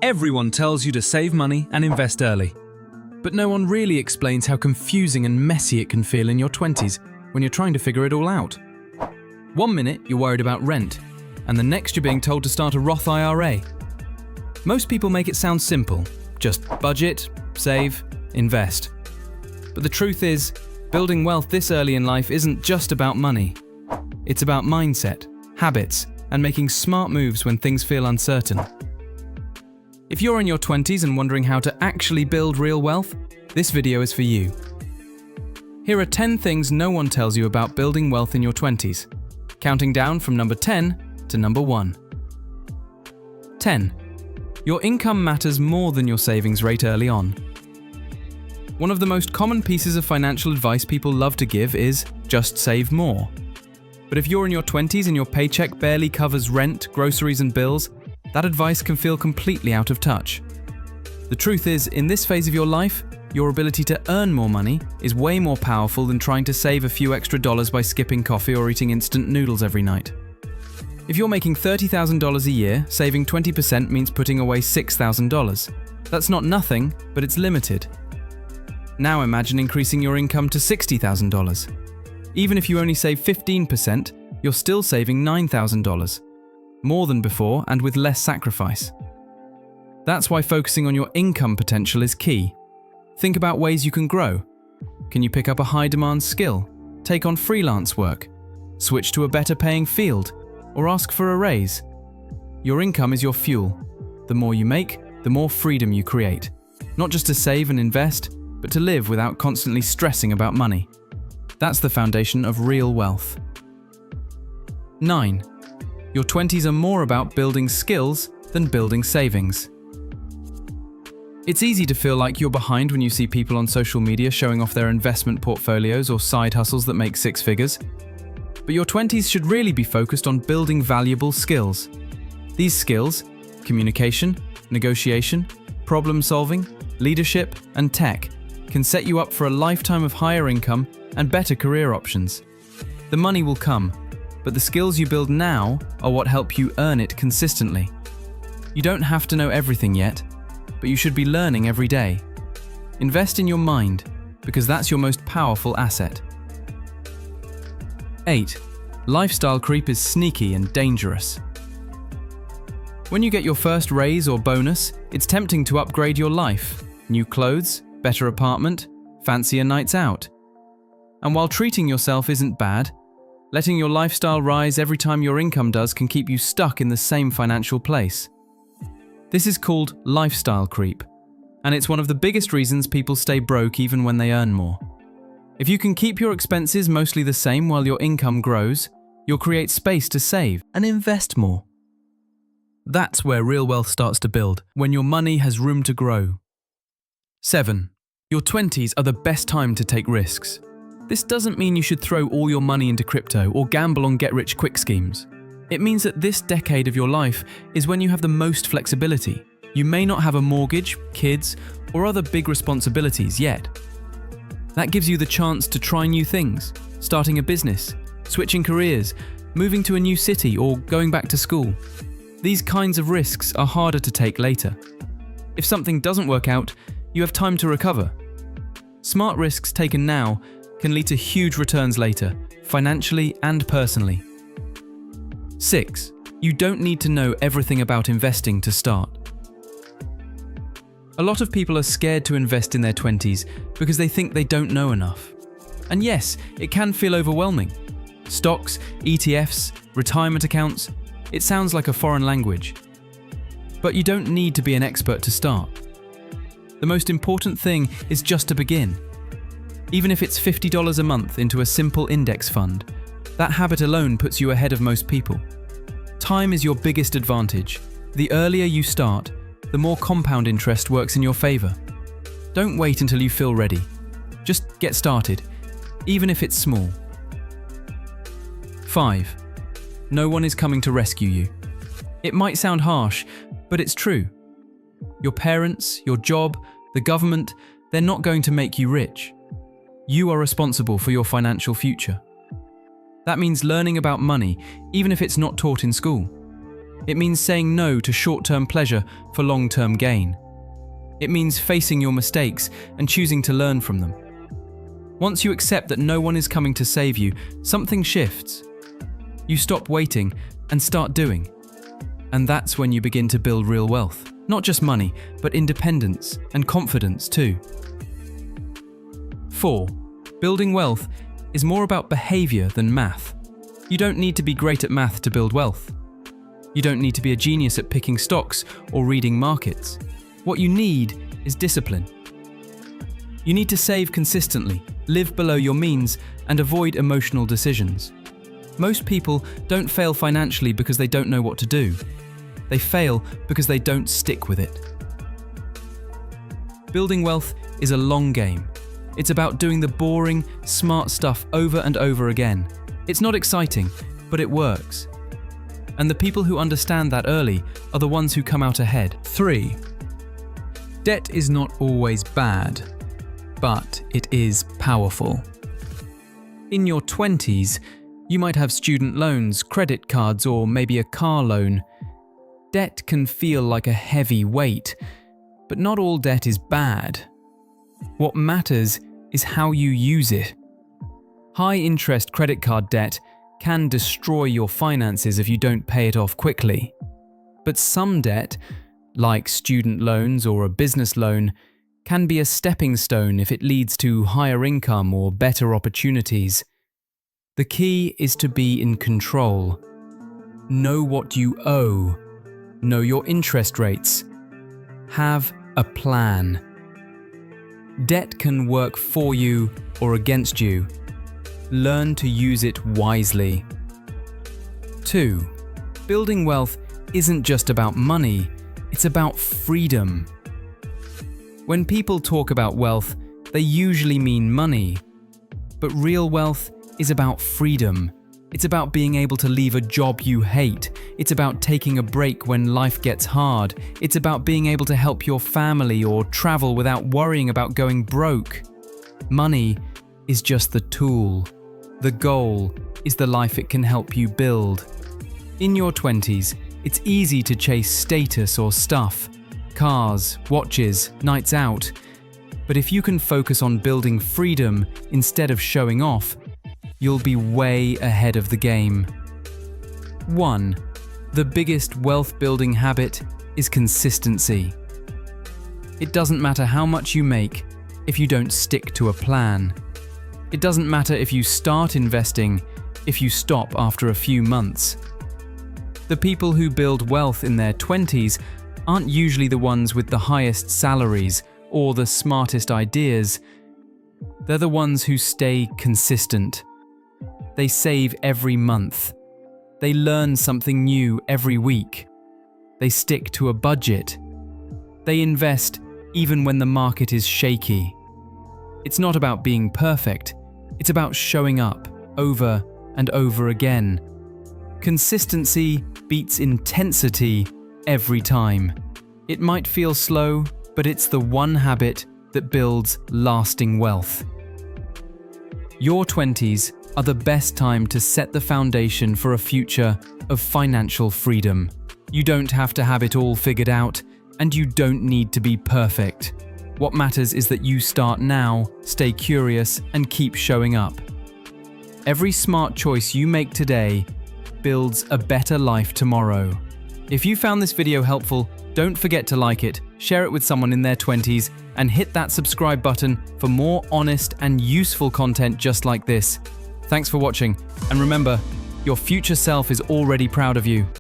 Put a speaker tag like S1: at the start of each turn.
S1: Everyone tells you to save money and invest early. But no one really explains how confusing and messy it can feel in your 20s when you're trying to figure it all out. One minute you're worried about rent, and the next you're being told to start a Roth IRA. Most people make it sound simple, just budget, save, invest. But the truth is, building wealth this early in life isn't just about money. It's about mindset, habits, and making smart moves when things feel uncertain. If you're in your 20s and wondering how to actually build real wealth, this video is for you. Here are 10 things no one tells you about building wealth in your 20s, counting down from number 10 to number 1. 10. Your income matters more than your savings rate early on. One of the most common pieces of financial advice people love to give is just save more. But if you're in your 20s and your paycheck barely covers rent, groceries and bills, that advice can feel completely out of touch. The truth is, in this phase of your life, your ability to earn more money is way more powerful than trying to save a few extra dollars by skipping coffee or eating instant noodles every night. If you're making $30,000 a year, saving 20% means putting away $6,000. That's not nothing, but it's limited. Now imagine increasing your income to $60,000. Even if you only save 15%, you're still saving $9,000. More than before and with less sacrifice. That's why focusing on your income potential is key. Think about ways you can grow. Can you pick up a high-demand skill, take on freelance work, switch to a better-paying field, or ask for a raise? Your income is your fuel. The more you make, the more freedom you create. Not just to save and invest, but to live without constantly stressing about money. That's the foundation of real wealth. 9. Your 20s are more about building skills than building savings. It's easy to feel like you're behind when you see people on social media showing off their investment portfolios or side hustles that make six figures. But your 20s should really be focused on building valuable skills. These skills, communication, negotiation, problem solving, leadership, and tech, can set you up for a lifetime of higher income and better career options. The money will come, but the skills you build now are what help you earn it consistently. You don't have to know everything yet, but you should be learning every day. Invest in your mind, because that's your most powerful asset. 8. Lifestyle creep is sneaky and dangerous. When you get your first raise or bonus, it's tempting to upgrade your life. New clothes, better apartment, fancier nights out. And while treating yourself isn't bad, letting your lifestyle rise every time your income does can keep you stuck in the same financial place. This is called lifestyle creep, and it's one of the biggest reasons people stay broke even when they earn more. If you can keep your expenses mostly the same while your income grows, you'll create space to save and invest more. That's where real wealth starts to build, when your money has room to grow. 7. Your 20s are the best time to take risks. This doesn't mean you should throw all your money into crypto or gamble on get-rich-quick schemes. It means that this decade of your life is when you have the most flexibility. You may not have a mortgage, kids, or other big responsibilities yet. That gives you the chance to try new things, starting a business, switching careers, moving to a new city, or going back to school. These kinds of risks are harder to take later. If something doesn't work out, you have time to recover. Smart risks taken now can lead to huge returns later, financially and personally. 6. You don't need to know everything about investing to start. A lot of people are scared to invest in their 20s because they think they don't know enough. And yes, it can feel overwhelming. Stocks, ETFs, retirement accounts, it sounds like a foreign language. But you don't need to be an expert to start. The most important thing is just to begin. Even if it's $50 a month into a simple index fund, that habit alone puts you ahead of most people. Time is your biggest advantage. The earlier you start, the more compound interest works in your favor. Don't wait until you feel ready. Just get started, even if it's small. 5. No one is coming to rescue you. It might sound harsh, but it's true. Your parents, your job, the government, they're not going to make you rich. You are responsible for your financial future. That means learning about money, even if it's not taught in school. It means saying no to short-term pleasure for long-term gain. It means facing your mistakes and choosing to learn from them. Once you accept that no one is coming to save you, something shifts. You stop waiting and start doing. And that's when you begin to build real wealth. Not just money, but independence and confidence too. 4. Building wealth is more about behavior than math. You don't need to be great at math to build wealth. You don't need to be a genius at picking stocks or reading markets. What you need is discipline. You need to save consistently, live below your means, and avoid emotional decisions. Most people don't fail financially because they don't know what to do. They fail because they don't stick with it. Building wealth is a long game. It's about doing the boring, smart stuff over and over again. It's not exciting, but it works. And the people who understand that early are the ones who come out ahead. 3. Debt is not always bad, but it is powerful. In your 20s, you might have student loans, credit cards, or maybe a car loan. Debt can feel like a heavy weight, but not all debt is bad. What matters is how you use it. High-interest credit card debt can destroy your finances if you don't pay it off quickly. But some debt, like student loans or a business loan, can be a stepping stone if it leads to higher income or better opportunities. The key is to be in control. Know what you owe. Know your interest rates. Have a plan. Debt can work for you or against you. Learn to use it wisely. 2. Building wealth isn't just about money, it's about freedom. When people talk about wealth, they usually mean money. But real wealth is about freedom. It's about being able to leave a job you hate. It's about taking a break when life gets hard. It's about being able to help your family or travel without worrying about going broke. Money is just the tool. The goal is the life it can help you build. In your 20s, it's easy to chase status or stuff, cars, watches, nights out. But if you can focus on building freedom instead of showing off, you'll be way ahead of the game. 1. The biggest wealth-building habit is consistency. It doesn't matter how much you make if you don't stick to a plan. It doesn't matter if you start investing if you stop after a few months. The people who build wealth in their 20s aren't usually the ones with the highest salaries or the smartest ideas. They're the ones who stay consistent. They save every month. They learn something new every week. They stick to a budget. They invest even when the market is shaky. It's not about being perfect. It's about showing up over and over again. Consistency beats intensity every time. It might feel slow, but it's the one habit that builds lasting wealth. Your 20s are the best time to set the foundation for a future of financial freedom. You don't have to have it all figured out, and you don't need to be perfect. What matters is that you start now, stay curious, and keep showing up. Every smart choice you make today builds a better life tomorrow. If you found this video helpful, don't forget to like it, share it with someone in their 20s, and hit that subscribe button for more honest and useful content just like this. Thanks for watching, and remember, your future self is already proud of you.